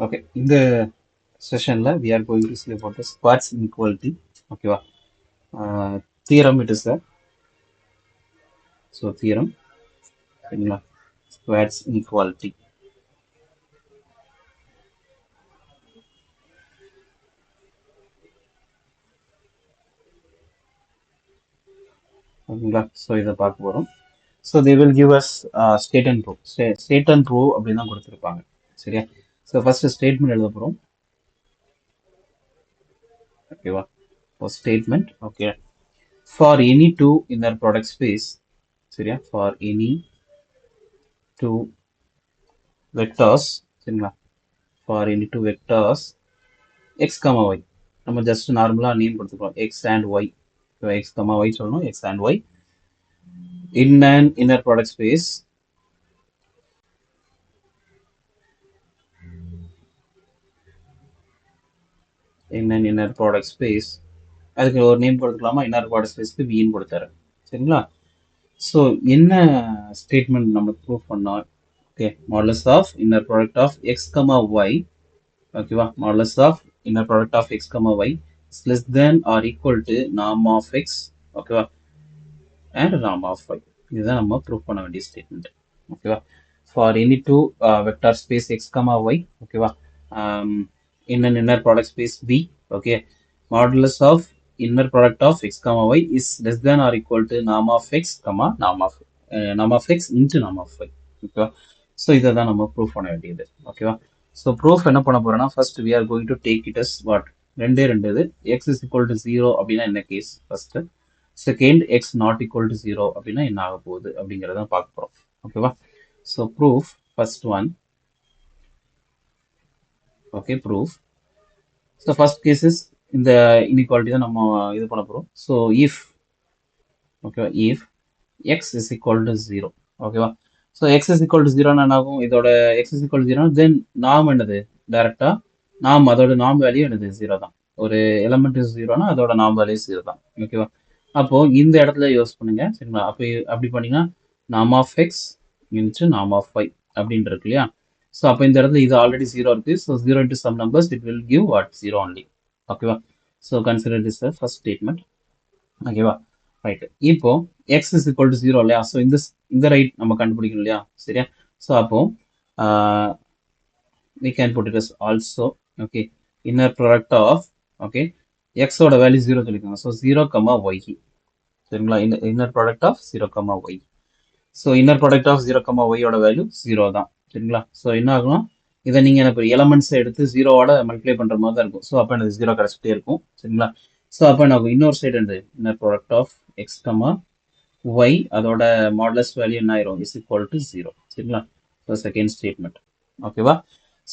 Okay, in the session we are going to see about the squares inequality. Okay, theorem it is there. So theorem in squares inequality. Okay, so இதை பார்க்க போறோம். So they will give us state and proof. State and proof அப்படின்னு தான் கொடுத்திருப்பாங்க. சரியா? So first statement எழுத போறோம். ஓகேவா? For statement, okay. For any two inner product space, சரியா? For any two vectors, சரிங்களா? For any two vectors x, y. நம்ம ஜஸ்ட் நார்மலா நேம் கொடுத்துக்கலாம் x and y. x, y சொல்லணும் x and y in an inner product space அதுக்கு ஒரு name கொடுத்துக்கலாமா? Inner product ஸ்பேஸ்க்கு v ன்னு கொடுத்தாரு. சரிங்களா? ஸோ என்ன ஸ்டேட்மெண்ட் நம்ம ப்ரூவ் பண்ணோம்? Okay, modulus of inner product of x comma y. ஓகேவா? Modulus of inner product of x comma y is less than or equal to norm of x. ஓகேவா? And norm of y. இதுதான் நம்ம ப்ரூவ் பண்ண வேண்டிய statement. ஓகேவா? For any two vector space x comma y. ஓகேவா? in an inner product space V. Okay, modulus of inner product of x comma y is less than or equal to norm of x comma norm of x into norm of y. Okay, so இதை தான் நம்ம proof பண்ண வேண்டியது. ஓகேவா? So proof என்ன பண்ண போறோம்னா, first we are going to take it as what? ரெண்டு இது x is equal to 0 அப்படின்னா என்ன case first, second x not equal to 0 அப்படின்னா என்ன ஆக போகுது அப்படிங்கிறத பார்க்க போறோம். ஓகேவா? So proof first one. Okay, proof. So first cases இந்த இன்இக்வாலிட்டி தான் நம்ம இது பண்ண போகிறோம். ஸோ இஃப், ஓகேவா, if X is equal to 0. ஓகேவா? So X is equal to 0 என்ன ஆகும்? இதோட எக்ஸ் இஸ் ஈக்குவல் டு 0, தென் நாம் என்னது? டைரக்டா நாம் அதோட நாம் வேல்யூ என்னது? 0 தான். ஒரு எலமெண்ட் இஸ் 0னா அதோட நாம் வேல்யூ 0 தான். ஓகேவா? அப்போ இந்த இடத்துல யூஸ் பண்ணுங்க. சரிங்களா? அப்போ அப்படி பண்ணீங்கன்னா நாம் ஆஃப் எக்ஸ் இன்ட்டு நாம் ஆஃப் ஒய் அப்படின்னு இருக்கு இல்லையா? ஸோ அப்போ இந்த இடத்துல இது ஆல்ரெடி 0 இருக்கு. So 0 into some numbers it will give what? 0 only. ஓகேவா? So consider this first statement. ஓகேவா? ரைட். இப்போ எக்ஸ் இஸ் ஈக்குவல் டு 0 இல்லையா? ஸோ இந்த ரைட் நம்ம கண்டுபிடிக்கணும் இல்லையா? சரியா? ஸோ அப்போ we can put it as also, okay, inner product of, okay, x ஓட வேல்யூ 0 சொல்லிக்கோங்க. So 0, y. சரிங்களா? Inner product of 0, y. So inner product of 0, y ஓட வேல்யூ 0 தான். சரிங்களா? ஸோ என்ன ஆகும்? இதை நீங்க எனக்கு எலமெண்ட்ஸ் எடுத்து 0வோட மல்டிப்ளை பண்ற மாதிரி தான் இருக்கும். ஸோ அப்போ எனக்கு 0 கிடைச்சிட்டே இருக்கும். சரிங்களா? ஸோ அப்போ எனக்கு இன்னொரு சைடு என்னது? Inner product of x comma y, அதோட மாடலஸ் வேல்யூ என்ன ஆயிரும்? Is equal to 0. சரிங்களா? So second statement. ஓகேவா?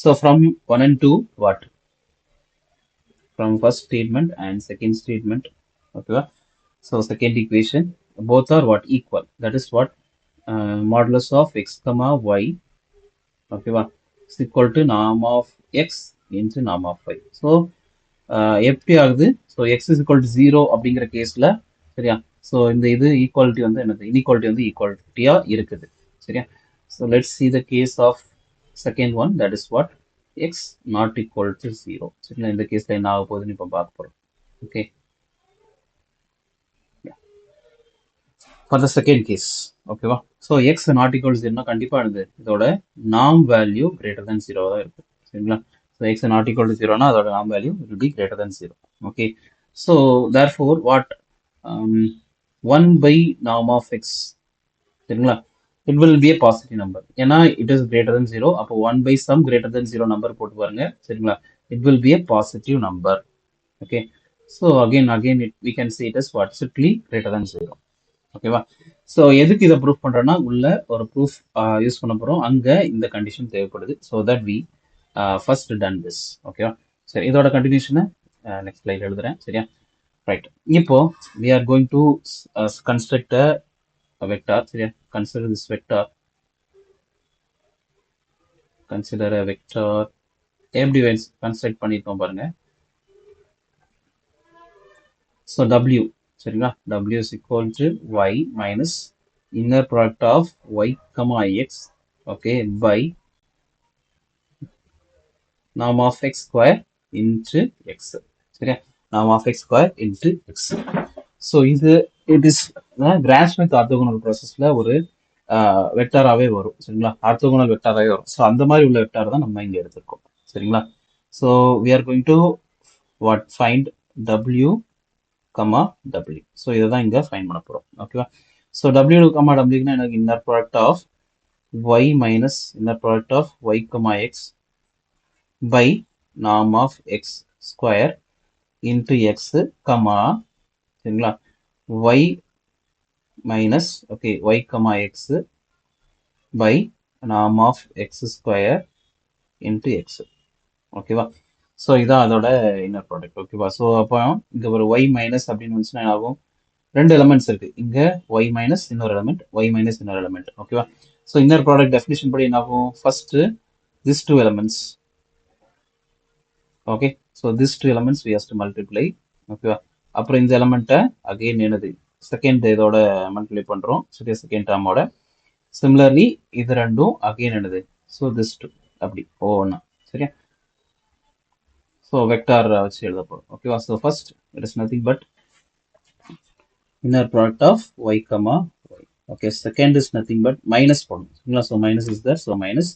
So from 1 and 2 what? From first statement and second statement. Okay, so second equation, both are what? Equal. That is what? Modulus of x comma y, okay, is equal to norm of x into norm of y. So எப்படி ஆகுது? So X is equal to 0 அப்படிங்கிற கேஸ்ல, சரியா? So இந்த இது equality வந்து என்னது? Inequality வந்து ஈக்குவாலிட்டியா இருக்குது. சரியா? So let's see the case of second one, that is what? X not equal to 0. சரிங்களா? இந்த கேஸ்ல என்ன ஆக போகுதுன்னு இப்போ பார்க்க போறோம். Okay, for the second case. ஓகேவா? ஸோ எக்ஸ் நாட் ஈக்குவல் 0னா கண்டிப்பா என்னது? இதோட நாம் வேல்யூ கிரேட்டர் தேன் 0 தான் இருக்கும். சரிங்களா? So x not equal to 0னா அதோட நாம் value will be greater than 0. Okay, so therefore what? 1 by norm of x. சரிங்களா? It will be a positive number. ஏன்னா இட் இஸ் கிரேட்டர் than 0. அப்போ 1 by some greater than 0 number போட்டு பாருங்க. சரிங்களா? It will be a positive number. Okay, so again we can say it as what? Strictly greater than 0. ஓகேவா? So எதுக்கு இதை proof பண்றோம்னா, உள்ள ஒரு ப்ரூஃப் யூஸ் பண்ண போறோம். அங்க இந்த கண்டிஷன் தேவைப்படுது. So that we first done this. ஓகேவா? சரி, இதோட கண்டினியூஷனை நெக்ஸ்ட் ஸ்லைட் எழுதுறேன். சரியா? ரைட். இப்போ we are going to construct a vector. சரியா? Consider this vector. Consider a vector. எப்படி கன்ஸ்ட்ரக்ட் பண்ணிருக்கோம் பாருங்க. ஸோ w, சரிங்களா? w is equal to y minus inner product of y comma x, okay, by norm of x square into x. சரியா? norm of x square into x. So இது it is Gram Schmidt orthogonal ப்ராசஸ்ல ஒரு வெக்டாராகவே வரும். சரிங்களா? Orthogonal வெக்டாராகவே வரும். So அந்த மாதிரி உள்ள வெக்டார் தான் நம்ம இங்கே எடுத்திருக்கோம். சரிங்களா? So we are going to what find w, w. So இதை தான் இங்கே ஃபைண்ட் பண்ண போகிறோம். ஓகேவா? ஸோ w, wக்குன்னா எனக்கு inner product of y minus inner product of y comma x by norm of x square into x comma சரிங்களா y minus okay y comma x by norm of x square into x. ஓகேவா? So இதான் அதோட inner product. ஓகேவா? So அப்போ இங்கே ஒரு y minus அப்படின்னு வந்துச்சுன்னா என்ன ஆகும்? ரெண்டு எலமெண்ட்ஸ் இருக்கு. இங்க y மைனஸ் இன்னொரு எலமெண்ட், y மைனஸ் இன்னொரு எலமெண்ட். ஓகேவா? ஸோ இன்னர் ப்ராடக்ட் டெஃபினிஷன் படி என்ன ஆகும்? First these two elements. Okay, so these two elements we have to multiply. ஓகேவா? அப்புறம் இந்த எலமெண்ட்டை அகெயின் என்னது செகண்ட் இதோட மல்டிப்ளை பண்றோம். சரியா? செகண்ட் டேர்மோட. சிமிலர்லி இது ரெண்டும் அகெயின் என்னது? ஸோ திஸ் டூ அப்படி ஒவ்வொன்றா. சரியா? ஸோ வெக்டார் வச்சு எழுத போறோம். ஓகேவா? So first it is nothing but inner product of y comma y. Okay, second is nothing but minus போடும். So minus is there, so minus.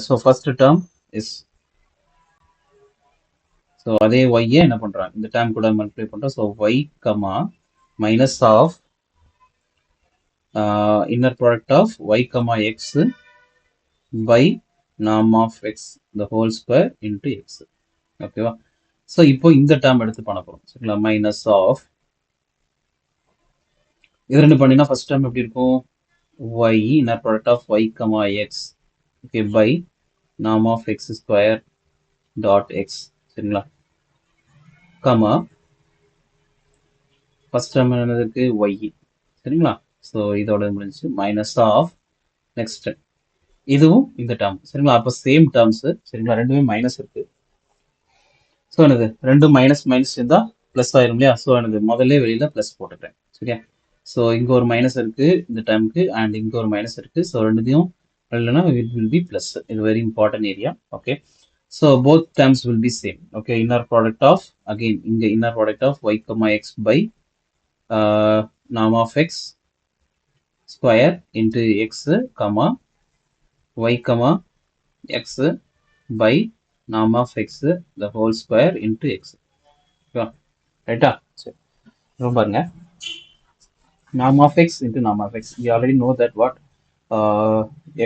So first term is so அதே y என்ன பண்றான்? இந்த term கூட multiply பண்றோம். So y comma minus of inner product of y comma x by norm of x the whole square into x. ஓகேவா? So இப்போ இந்த term எடுத்து பண்ண போறோம். சரிங்களா? மைனஸ் ஆஃப் இது ரெண்டு பண்ணினா ஃபர்ஸ்ட் டேர்ம் எப்படி இருக்கும்? y inner product of y comma x okay by norm of x square dot x. சரிங்களா? comma ஃபர்ஸ்ட் டேர்ம் என்னதுக்கு y. சரிங்களா? ஸோ இதோட முடிஞ்சு மைனஸ் ஆஃப் நெக்ஸ்ட் இதுவும் இந்த டேர்ம். சரிங்களா? அப்போ சேம் டேர்ம்ஸ். சரிங்களா? ரெண்டுமே மைனஸ் இருக்கு. ஸோ எனது ரெண்டும் மைனஸ் மைனஸ் இருந்தால் ப்ளஸ் ஆயிரும் இல்லையா? ஸோ எனக்கு முதல்ல வெளியில் ப்ளஸ் போட்டுக்கிறேன். சரியா? ஸோ இங்கே ஒரு மைனஸ் இருக்குது இந்த டைமுக்கு அண்ட் இங்கே ஒரு மைனஸ் இருக்குது. ஸோ ரெண்டுத்தையும் இல்லைன்னா இட் வில் பி ப்ளஸ். இது very important area. Okay, so both terms will be same. Okay, inner product of again இங்கே inner product of y comma x by norm of x square into x comma y comma x by norm of x the whole square into x. ரைட்டா? சரி, பாருங்க norm of x into norm of x. You already know that what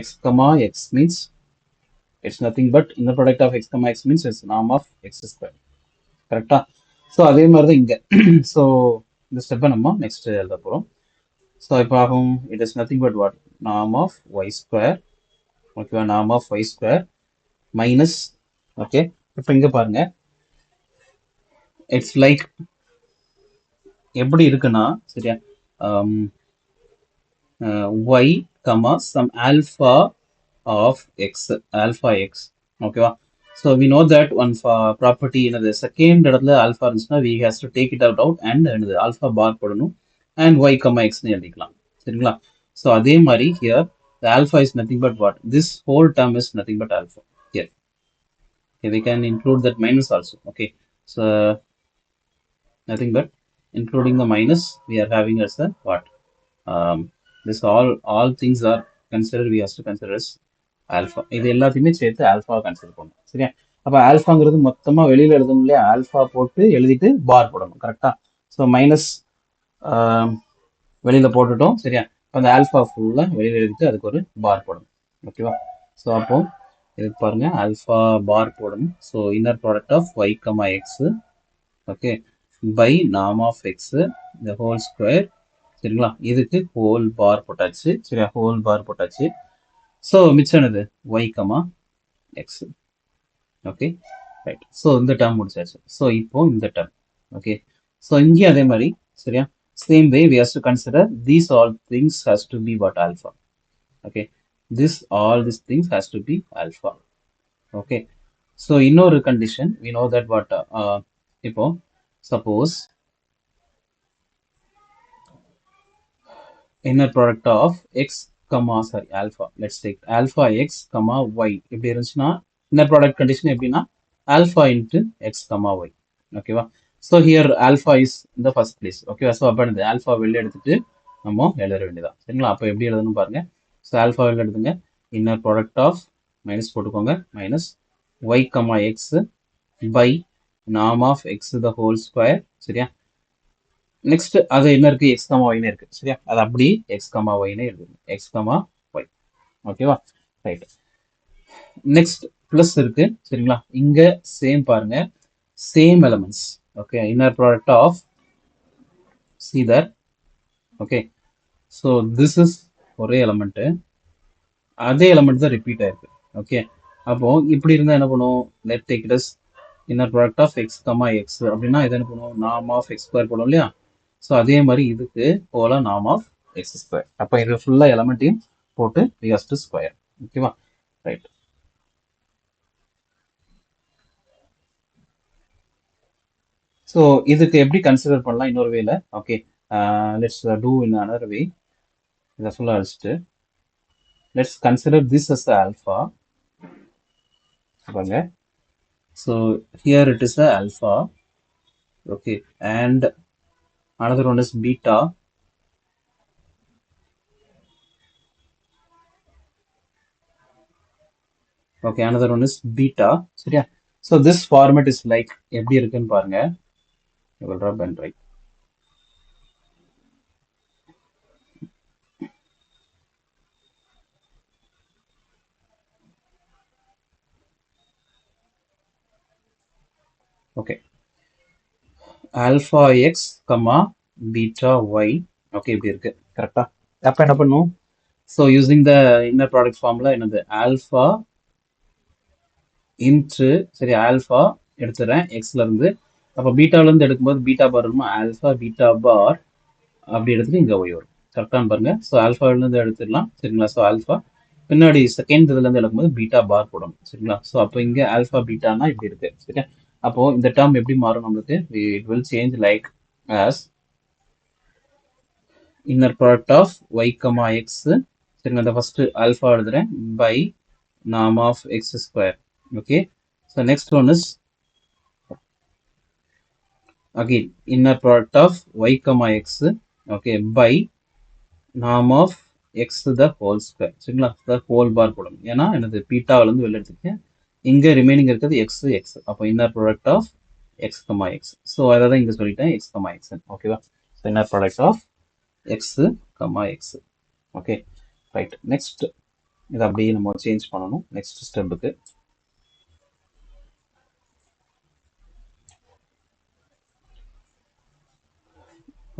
x comma x means it's nothing but inner product of x comma x means it's norm of x square. கரெக்டா? So அதே மாதிரி தான் இங்கே. So இந்த ஸ்டெப்பை நம்ம next எழுத போகிறோம். ஸோ இப்போ ஆகும் it is nothing but what norm of y square. ஓகேவா? norm of y square minus. Okay, இப்போ இங்க பாருங்க இட்ஸ் லைக் எப்படி இருக்குன்னா சரியா y comma some alpha of x alpha x. ஓகேவா? So we know that one property என்னது second இடத்துல ஆல்ஃபா இருந்துச்சுன்னா we has to take it out and என்னது ஆல்ஃபா பார் போடணும் அண்ட் y comma xன்னு எழுதிக்கலாம். சரிங்களா? ஸோ அதே மாதிரி here the alpha is nothing but what this whole term is nothing but alpha here. Okay, we can include that minus also. Okay, so nothing but including the minus we are having as the what this all things are considered we have to consider as alpha. இது எல்லாத்தையுமே சேர்த்து alpha consider பண்ணணும். சரியா? அப்போ ஆல்ஃபாங்கிறது மொத்தமாக வெளியில் எழுதணும் இல்லையா? ஆல்ஃபா போட்டு எழுதிட்டு பார் போடணும். கரெக்டா? ஸோ மைனஸ் வெளியில் போட்டுட்டோம். சரியா? இப்போ அந்த ஆல்ஃபா ஃபுல்லாக வெளியில் எழுதிட்டு அதுக்கு ஒரு பார் போடணும். ஓகேவா? ஸோ அப்போ இதுக்கு பாருங்க ஆல்ஃபா பார் போடணும். So inner product of y comma x okay by norm of x இந்த ஹோல் ஸ்கொயர். சரிங்களா? இதுக்கு ஹோல் பார் போட்டாச்சு. சரியா? ஹோல் பார் போட்டாச்சு. ஸோ மிச்சம் என்னது y comma x. Okay, right. So இந்த டேர்ம் முடிச்சாச்சு. ஸோ இப்போ இந்த டேர்ம். ஓகே, ஸோ இங்கேயும் அதே மாதிரி. சரியா? same way we have to consider these all things has to be what alpha. Okay, this all these things has to be alpha. Okay, so இன்னொரு condition we know that what இப்போ suppose inner product of x comma sorry alpha, let's take alpha x comma y இப்படி இருந்துச்சுன்னா inner product condition எப்படின்னா alpha into x comma y. ஓகேவா? So here alpha is இந்த first place. ஓகேவா? So அப்போ இந்த alpha வெளில எடுத்துட்டு நம்ம எழுத வேண்டியதான். சரிங்களா? அப்போ எப்படி எழுதணும் பாருங்க. ஸோ ஆல்ஃபா வெளில எடுத்துங்க. இன்னர் ப்ராடக்ட் ஆஃப் மைனஸ் போட்டுக்கோங்க, minus y comma x by norm of x the whole square. சரியா? நெக்ஸ்ட் அது என்ன இருக்கு, எக்ஸ் கமா ஒய்னு இருக்கு. சரியா? அது அப்படி எக்ஸ் கமா ஒய்னு எழுதுங்க, x comma y. Okay? Right. Next plus இருக்கு. சரிங்களா? இங்க சேம் பாருங்க, same elements. Okay, inner product of see that. Okay, so this is ஒரே எலமெண்ட், அதே எலமெண்ட் தான் ரிப்பீட் ஆயிருக்கு. ஓகே, அப்போ இப்படி இருந்தா என்ன பண்ணுவோம், let take it as inner product of x comma x அப்படின்னா இது என்ன பண்ணுவோம், நார்ம் ஆஃப் எக்ஸ் ஸ்கொயர் போடும் இல்லையா? ஸோ அதே மாதிரி இதுக்கு போல நார்ம் ஆஃப் எக்ஸ் ஸ்கொயர். அப்போ இது ஃபுல்லா எலமெண்ட்டையும் போட்டு ரியாஸ்ட் ஸ்கொயர். ஓகேவா? ரைட். ஸோ இதுக்கு எப்படி கன்சிடர் பண்ணலாம் இன்னொரு வேல. Okay, let's do in another way. இதை ஃபுல்லாக அழிச்சிட்டு let's consider this as the alpha. Okay, so here it is the alpha. Okay, and another one is beta. Okay, another one is beta. So yeah, so this format is like எப்படி இருக்குன்னு பாருங்க. You will rub and write. Okay, alpha x comma beta y. Okay, இப்படி இருக்கு. கரெக்டா? அப்ப என்ன பண்ணும்? So using the inner product formula, என்னது alpha இன்ட்டு, சரி, ஆல்ஃபா எடுத்துறேன் எக்ஸ்ல இருந்து. அப்போ பீட்டால இருந்து எடுக்கும்போது பீட்டா பார் வருமா, ஆல்ஃபா பீட்டா பார் அப்படி எடுத்துட்டு இங்க ஒய் வரும். கரெக்டானு பாருங்க. ஸோ ஆல்ஃபால இருந்து எடுத்துடலாம். சரிங்களா? ஸோ ஆல்ஃபா பின்னாடி செகண்ட் இதுல இருந்து எடுக்கும்போது பீட்டா பார் போடணும். சரிங்களா? ஸோ அப்போ இங்க ஆல்ஃபா பீட்டானா இப்படி இருக்கு. சரியா? அப்போ இந்த டேர்ம் எப்படி மாறும் நம்மளுக்கு, it will change like as inner product of y comma x. சரிங்களா? இந்த ஃபர்ஸ்ட் ஆல்ஃபா எழுதுறேன் by norm of x square. Okay, so next one is again inner product of y comma x. Okay, by norm of x the whole square. சரிங்களா? the whole bar போடும். ஏன்னா எனது பீட்டாவில இருந்து வெளில எடுத்துக்கேன். இங்க ரிமைனிங் இருக்கிறது x x. அப்போ inner product of x comma x. So அதை தான் இங்க சொல்லிட்டேன், x comma x. ஓகேவா? So inner product of x comma x. Okay, right. Next இதை அப்படியே நம்ம சேஞ்ச் பண்ணணும் நெக்ஸ்ட் ஸ்டெப்புக்கு.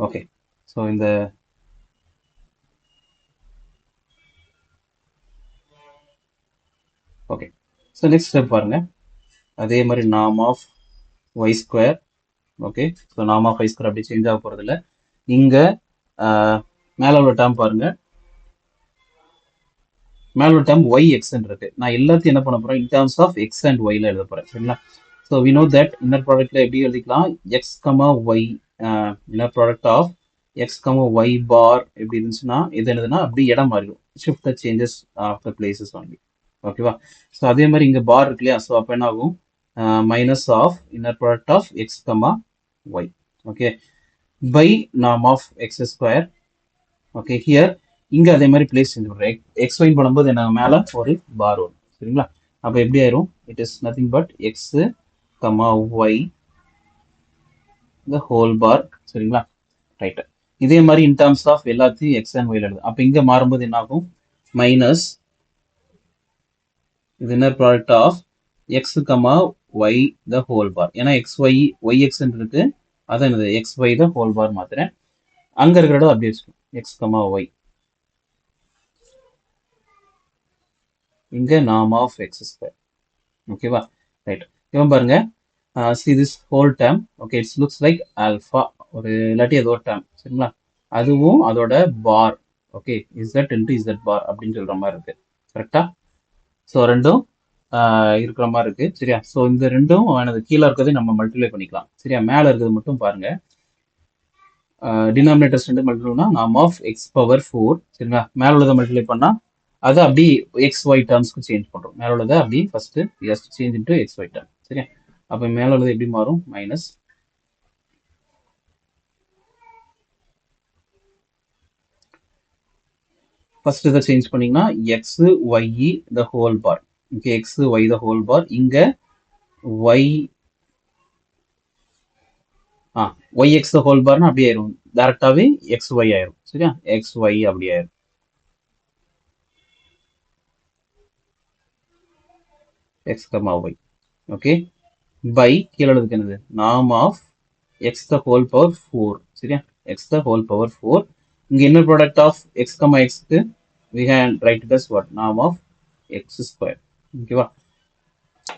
ஓகே, ஸோ இந்த ஓகே, ஸோ நெக்ஸ்ட் ஸ்டெப் பாருங்க, அதே மாதிரி norm of y square. Okay, so norm of y square அப்படி சேஞ்ச் ஆக போகிறது இல்லை. இங்கே மேலே உள்ள டேர்ம் பாருங்க, மேலே உள்ள டேர்ம் ஒய் எக்ஸ்ன்னு இருக்கு. நான் எல்லாத்தையும் என்ன பண்ண போகிறேன், in terms of x and ஒய்ல எழுத போகிறேன். சரிங்களா? So we know that inner ப்ராடக்ட்ல எப்படி எழுதிக்கலாம், x comma y, inner product of x comma y bar எப்படி இருந்துச்சுன்னா இது என்னதுன்னா அப்படி இடம் மாறிடும். Shift the changes of the places only. ஓகேவா? ஸோ அதே மாதிரி இங்கே பார் இருக்கு இல்லையா? ஸோ அப்போ என்ன ஆகும், minus of inner product of x comma y. Okay, by norm of x square. Okay, here இங்கே அதே மாதிரி பிளேஸ் சேஞ்ச் பண்ணுறேன். எக்ஸ் ஒயின் பண்ணும்போது என்ன மேலே ஒரு பார் வரும். சரிங்களா? அப்போ எப்படி ஆயிரும், it is nothing but x comma y the whole bar. சரிங்களா? ரைட். இதே மாதிரி இன் டர்ம்ஸ் ஆஃப் எல்லாத்தையும் எக்ஸ் அண்ட் ஒய்ல எழுது. அப்போ இங்கே மாறும்போது என்ன ஆகும், மைனஸ் இது inner product of x comma y the whole bar. ஏன்னா எக்ஸ் ஒய் ஒய் எக்ஸ் இருக்கு, அதான் என்னது x y the whole bar மாத்துறேன். அங்க இருக்கிற இடம் அப்படியே வச்சுக்கணும், எக்ஸ் கமா ஒய். இங்க நார்ம் ஆஃப் எக்ஸ் ஸ்கொயர். ஓகேவா? ரைட். இவன் பாருங்க, see this whole term. okay, it looks like alpha ஒரு இல்லாட்டி ஏதோ டேர்ம். சரிங்களா? அதுவும் அதோட பார். ஓகே, z into z பார் அப்படின்னு சொல்ற மாதிரி இருக்கு. கரெக்டா? ஸோ ரெண்டும் இருக்கிற மாதிரி இருக்கு. சரியா? ஸோ இந்த ரெண்டும் எனது கீழே இருக்கிறது நம்ம மல்டிப்ளை பண்ணிக்கலாம். சரியா? மேலே இருக்கிறது மட்டும் பாருங்க, டினாமினேட்டர்ஸ் ரெண்டு மல்டிப்ளைனா நார்ம் ஆஃப் எக்ஸ் பவர் 4. சரிங்களா? மேலே உள்ளதை மல்டிப்ளை பண்ணா அதை அப்படி எக்ஸ் ஒய் டேர்ம்ஸ்க்கு சேஞ்ச் பண்றோம். மேல உள்ளதை அப்படி first change into x y term. சரியா? அப்ப மேல உள்ளது எப்படி மாறும்? மைனஸ் ஃபர்ஸ்ட் இதை சேஞ்ச் பண்ணீங்கன்னா x y the whole bar. Okay, x y the whole bar. இங்க y y x the whole பார்னா அப்படி ஆயிரும். டேரக்டாவே எக்ஸ் ஒய் ஆயிரும். சரியா? எக்ஸ் ஒய் அப்படி ஆயிரும். X comma y. Okay, by கீழே எழுதுக்கு என்னது? நாம் of x the whole power 4. சரியா? X the whole power 4. இங்க என்ன ப்ராடக்ட் ஆஃப் எக்ஸ் கமா எக்ஸ்க்கு we can write it as what? Norm of x square. ஓகேவா?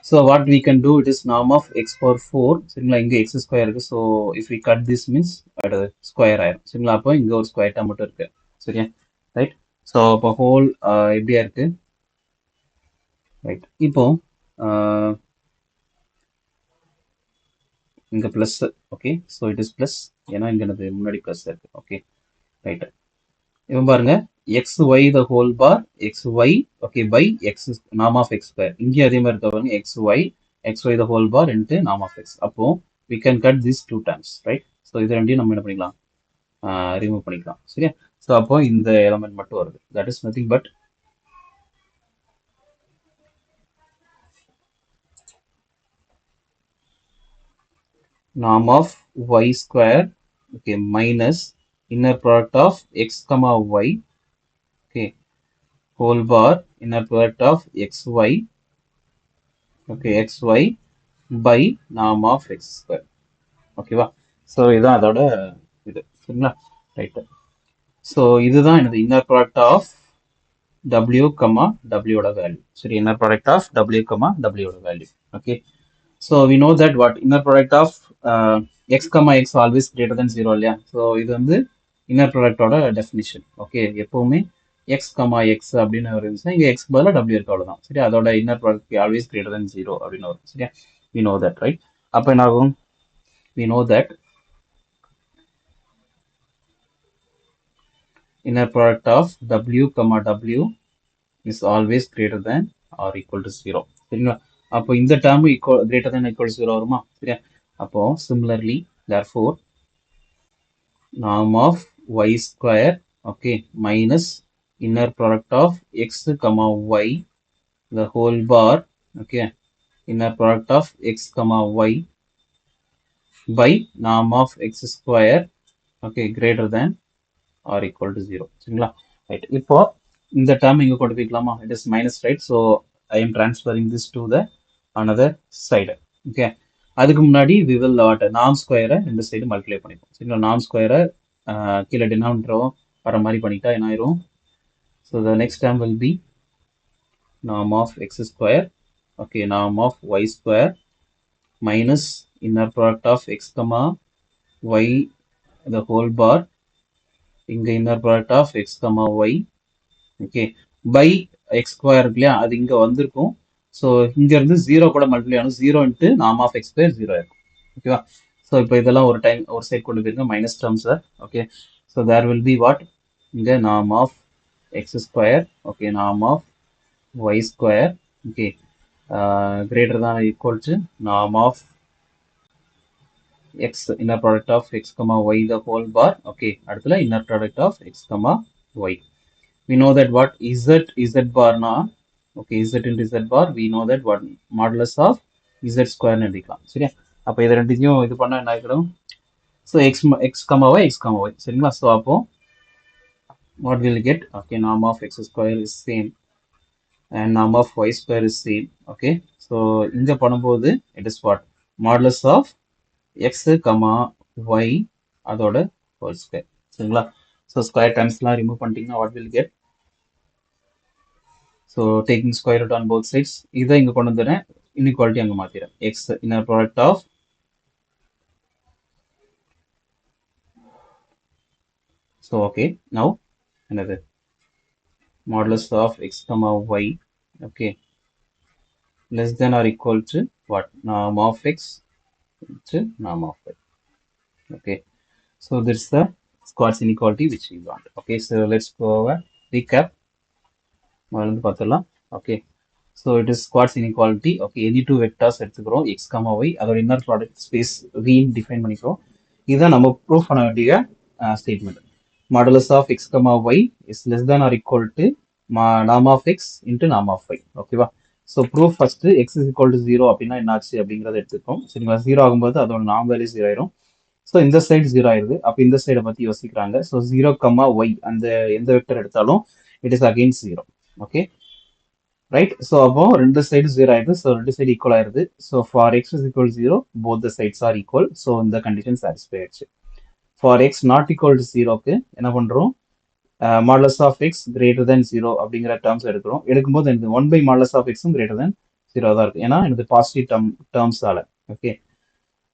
So what we can do, it is norm of x power 4. சரிங்களா? இங்க x square இருக்கு. So if we cut this means அடுத்து square ஆயிரும். சரிங்களா? அப்போ இங்க ஒரு ஸ்கொயர் டேர்ம் மட்டும் இருக்கு. சரியா? ரைட். ஸோ இப்போ ஹோல் எப்படியா இருக்கு? ரைட். இப்போ இங்க plus. Okay, so it is plus. ஏன்னா இங்க எனக்கு முன்னாடி பிளஸ் இருக்கு. Okay, right. இப்போ பாருங்க, x y the whole bar x y okay by x norm of x square. இங்கேயும் அதே மாதிரி இருக்க பாருங்க, x y the whole bar into norm of x. அப்போ we can cut these two terms, right? So இது ரெண்டையும் நம்ம என்ன பண்ணிக்கலாம்? ரிமூவ் பண்ணிக்கலாம். சரியா? ஸோ அப்போ இந்த எலமெண்ட் மட்டும் வருது. That is nothing but norm of y square, okay, minus inner product of x comma y, okay, whole bar inner product of xy, okay, xy by norm of x square. ஓகேவா? So இதுதான் அதோட இது. சரிங்களா? Right. So இதுதான் எனது inner product of டபிள்யூ comma டபிள்யூட value. சரி, இன்னர் ப்ராடக்ட் ஆஃப் டபிள்யூ கமா டபிள்யூட value. Okay, so we know that what inner product of x comma x always greater தென் 0 இல்லையா? ஸோ இது வந்து இன்னர் ப்ராடக்டோட டெஃபினிஷன். ஓகே, எப்பவுமே எக்ஸ் கமா எக்ஸ் அப்படின்னு இருந்துச்சுன்னா இங்கே எக்ஸ் பதிலாக டபிள்யூ இருக்கு, அவ்வளோதான். சரி, அதோட இன்னர் ப்ராடக்ட் ஆல்வேஸ் கிரேட்டர் தென் 0 அப்படின்னு வரும். சரியா? We know that, right? அப்போ என்ன ஆகும்? We know that inner product of w comma w is always greater than or equal to 0. சரிங்களா? அப்போ இந்த term greater than or equal to 0 வருமா? சரியா? அப்போ similarly therefore norm of y square, okay, minus inner product of x comma y the whole bar, okay, inner product of x comma y by norm of x square, okay, greater than or equal to 0. சரிங்களா? Right. இப்போ இந்த term இங்க கொண்டு போய்க்கலாமா? It is minus, right? So I am transferring this to the another side. Okay, அதுக்கு முன்னாடி we will நாம் ஸ்கொயரை இந்த சைடு மல்டிப்ளை பண்ணிப்போம். சரிங்களா? நாம் ஸ்கொயரை கீழே டினாமினேட்டரும் வர மாதிரி பண்ணிட்டா என்ன ஆயிரும்? So the next term will be norm of x square, okay, norm of y square minus inner product of x comma y the whole bar, இங்க inner product of x comma y, okay, by x square இல்லையா? அது இங்க வந்திருக்கும். So இங்க இருந்து 0 கூட multiply ஆகும். 0 into norm of x square 0 இருக்கும். ஓகேவா? ஸோ இப்போ இதெல்லாம் ஒரு டைம் ஒரு சைட் கொண்டு போயிருங்க, minus terms. Okay, so there will be what? இங்க norm of x square, okay, norm of y square, okay, greater than or equal to norm of x inner product of x comma y the whole bar, okay, அடுத்துல inner product of x comma y. We know that what z bar na, okay, z into z bar, we know that what modulus of z square னு எழுதிக்கலாம். சரியா? அப்போ இது ரெண்டுத்தையும் இது பண்ணா என்ன ஆகிடும்? So x comma y x comma y. சரிங்களா? ஸோ அப்போ what will get? Okay, norm of x square is same and norm of y square is same. Okay, so இங்க பண்ணும்போது it is what? Modulus of x comma y அதோட whole square. சரிங்களா? So square டேர்ம்ஸ்லாம் remove பண்ணிட்டீங்கன்னா what will get? So taking square root on both sides. இதை இங்கே கொண்டு வந்துடுறேன், இன்இக்வாலிட்டி அங்கே மாற்றிடுறேன். X inner product of, so okay, now என்னது? Modulus of x comma y, okay, less than or equal to what? Norm of x to norm of y. Okay, so this is the Squartz inequality which we want. Okay, so let's go over recap. முதல்ல இருந்து பார்த்துடலாம். Okay, so it is Schwarz inequality. Okay, any two vectors எடுத்துக்கிறோம், x comma y, அதோட inner product space வின்னு define பண்ணிக்கிறோம். இதுதான் நம்ம proof பண்ண வேண்டிய statement. Modulus of x comma y is less than or equal to norm of x into norm of y. ஓகேவா? So proof first x is equal to 0 அப்படின்னா என்னாச்சு அப்படிங்கிறத எடுத்துக்கோம். சரிங்களா? 0 ஆகும்போது அதோட நார்ம் வேல்யூ 0 ஆயிரும். ஸோ இந்த சைடு 0 ஆயிருது. அப்போ இந்த சைடை பற்றி யோசிக்கிறாங்க. ஸோ 0 கமா ஒய் அந்த எந்த வெக்டர் எடுத்தாலும் it is again 0. Okay, right? So அப்போ ரெண்டு சைடு 0 ஆயிருது. ஸோ ரெண்டு சைடு ஈக்குவல் ஆயிருது. So for x is equal 0 both the sides are equal. So இந்த கண்டிஷன் சாட்டிஸ்ஃபை ஆயிடுச்சு. For x not equal to 0க்கு என்ன பண்ணுறோம்? Modulus of x greater than 0 அப்படிங்கிற டேர்ம்ஸ் எடுக்கிறோம். எடுக்கும்போது எனக்கு 1 பை மாடலஸ் ஆஃப் எக்ஸும் கிரேட்டர் தேன் 0 தான் இருக்கு. ஏன்னா எனக்கு positive டேர்ம்ஸால. Okay,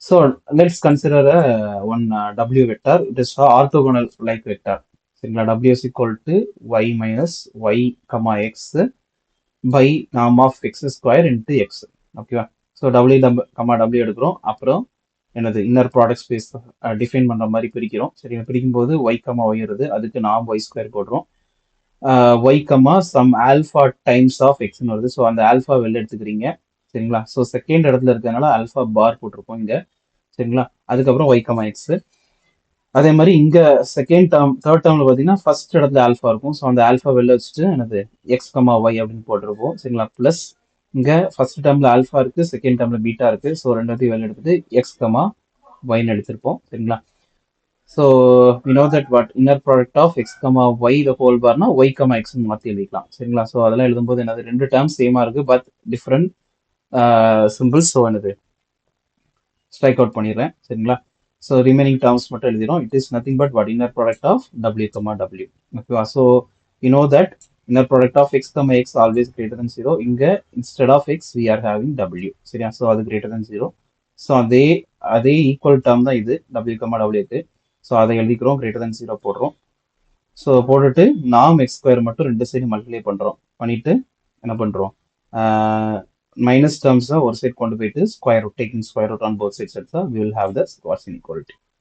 so let's consider one w vector. It is a orthogonal like vector. சரிங்களா? w is equal to y minus y comma x by norm of x square into x. ஓகேவா? So w comma w எடுக்கிறோம். அப்புறம் என்னது inner product space define பண்ணுற மாதிரி பிரிக்கிறோம். சரிங்களா? பிரிக்கும்போது y comma y வருது, அதுக்கு நாம் y ஸ்கொயர் போடுறோம். y கமா சம் ஆல்ஃபா டைம்ஸ் ஆஃப் எக்ஸ்னு வருது. ஸோ அந்த ஆல்ஃபா வெளில எடுத்துக்கிறீங்க. சரிங்களா? ஸோ செகண்ட் இடத்துல இருக்கிறதுனால ஆல்ஃபா பார் போட்டிருக்கோம் இங்க. சரிங்களா? அதுக்கப்புறம் y கமா எக்ஸ். அதே மாதிரி இங்க செகண்ட் டேர்ம் தேர்ட் டேர்ம்ல பாத்தீங்கன்னா ஃபர்ஸ்ட் இடத்துல ஆல்ஃபா இருக்கும். ஸோ அந்த ஆல்ஃபா வெளில வச்சுட்டு என்னது எக்ஸ் கமா ஒய் அப்படின்னு போட்டிருப்போம். சரிங்களா? பிளஸ் இங்க ஃபர்ஸ்ட் டேர்ம்ல ஆல்ஃபா இருக்கு, செகண்ட் டேர்ம்ல பீட்டா இருக்கு. ஸோ ரெண்டாத்தையும் வெளில எடுத்துட்டு எக்ஸ் கமா ஒய்னு எடுத்திருப்போம். சரிங்களா? So we know that what inner product of x comma y the whole barனா y comma x மாற்றி எழுதிக்கலாம். சரிங்களா? ஸோ அதெல்லாம் எழுதும்போது என்னது ரெண்டு டேர்ம்ஸ் சேமா இருக்கு, பட் டிஃப்ரெண்ட் சிம்பிள்ஸ். ஸோ என்னது ஸ்ட்ரைக் அவுட் பண்ணிடுறேன். சரிங்களா? ஸோ ரிமைனிங் டேர்ம்ஸ் மட்டும் எழுதிடும். It is nothing but what inner product of w comma w. ஓகேவா? So you know that inner product of x comma x always greater than 0. இங்கே instead of x we are having w. சரியா? So அது greater than 0. ஸோ அதே equal term தான் இது w comma wக்கு. So அதை எழுதிக்கிறோம், கிரேட்டர் தன் 0 போடுறோம். ஸோ போட்டுட்டு நாம் எக்ஸ் ஸ்கொயர் மட்டும் ரெண்டு சைடு மல்டிப்ளை பண்ணுறோம். பண்ணிட்டு என்ன பண்ணுறோம்? மைனஸ் டேர்ம்ஸ் ஒரு சைட் கொண்டு போயிட்டு square root, taking square root on both sides எடுத்தா we will have the Schwarz inequality.